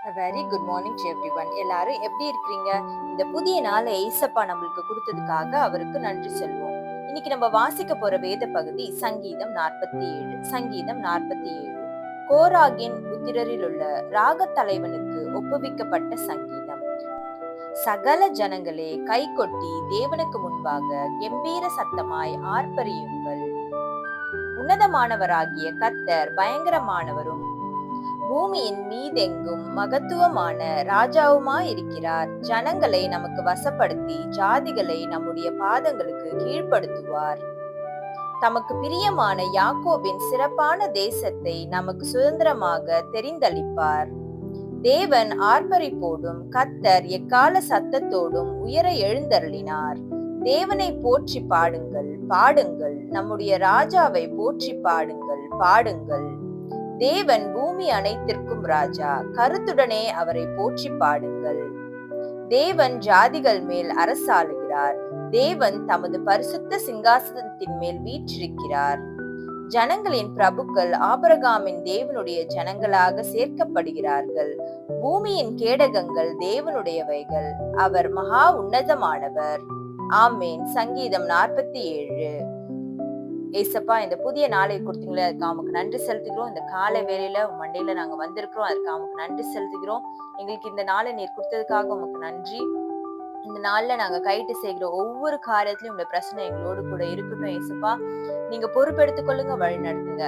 Very good morning to everyone. எல்லாரும் எப்படி இருக்கிறீங்க? இந்த புதிய நாளை ஏசப்பா நம்மளுக்கு கொடுத்ததுக்காக அவருக்கு நன்றி சொல்வோம். இன்னைக்கு நம்ம வாசிக்க போற வேத பகுதி சங்கீதம் 47. சங்கீதம் 47 கோராகின் புத்திரரில் உள்ள ராகத் தலைவனுக்கு ஒப்புவிக்கப்பட்ட சங்கீதம். சகல ஜனங்களே கைகொட்டி தேவனுக்கு முன்பாக கெம்பீர சத்தமாய் ஆர்ப்பரியுங்கள். உன்னதமானவராகிய கர்த்தர் பயங்கரமானவரும் பூமியின் மீதெங்கும் மகத்துவமான ராஜாவுமாயிருக்கிறார். ஜனங்களை நமக்கு வசப்படுத்தி ஜாதிகளை நம்முடைய பாதங்களுக்கு கீழ்ப்படுத்துவார். தமக்கு பிரியமான யாக்கோபின் சிறப்பான தேசத்தை நமக்கு சுதந்திரமாக தெரிந்தளிப்பார். தேவன் ஆர்ப்பரிப்போடும் கர்த்தர் எக்கால சத்தத்தோடும் உயர எழுந்தருளினார். தேவனை போற்றி பாடுங்கள், பாடுங்கள். நம்முடைய ராஜாவை போற்றி பாடுங்கள், பாடுங்கள். தேவன் பூமி அனைத்திற்கும் ராஜா, கருத்துடனே அவரை போற்றி பாடுங்கள். தேவன் ஜாதிகள் மேல் அரசாளுகிறார். தேவன் தமது பரிசுத்த சிங்காசனத்தின் மேல் வீற்றிருக்கிறார். ஜனங்களின் பிரபுக்கள் ஆபிரகாமின் தேவனுடைய ஜனங்களாக சேர்க்கப்படுகிறார்கள். பூமியின் கேடகங்கள் தேவனுடையவைகள், அவர் மகா உன்னதமானவர். ஆமேன். சங்கீதம் 47. ஏசப்பா, இந்த புதிய நாளை கொடுத்தீங்களே, அதுக்கு அவனுக்கு நன்றி செலுத்துகிறோம். இந்த காலை வேளையில மண்டையில நாங்க வந்திருக்கிறோம், அதுக்கு அவனுக்கு நன்றி செலுத்துகிறோம். எங்களுக்கு இந்த நாளை நீர் கொடுத்ததுக்காக உமக்கு நன்றி. இந்த நாள்ல நாங்க கைட்டு செய்கிற ஒவ்வொரு காரியத்திலயும் உங்க பிரச்சனை எங்களோடு கூட இருக்கட்டும். ஏசப்பா, நீங்க பொறுப்பெடுத்துக் கொள்ளுங்க, வழி நடத்துங்க.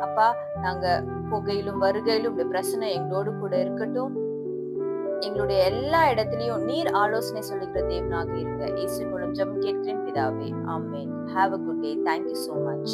அப்பா, நாங்க புகையிலும் வருகையிலும் உங்க பிரச்சனை எங்களோடு கூட இருக்கட்டும். எங்களுடைய எல்லா இடத்துலயும் நீர் ஆலோசனை சொல்லிக்கிற தேவனாக இருங்க. இயேசு மூலம் ஜெபம் கேட்கிறேன் பிதாவே. ஆமென். Have a good day. Thank you so much.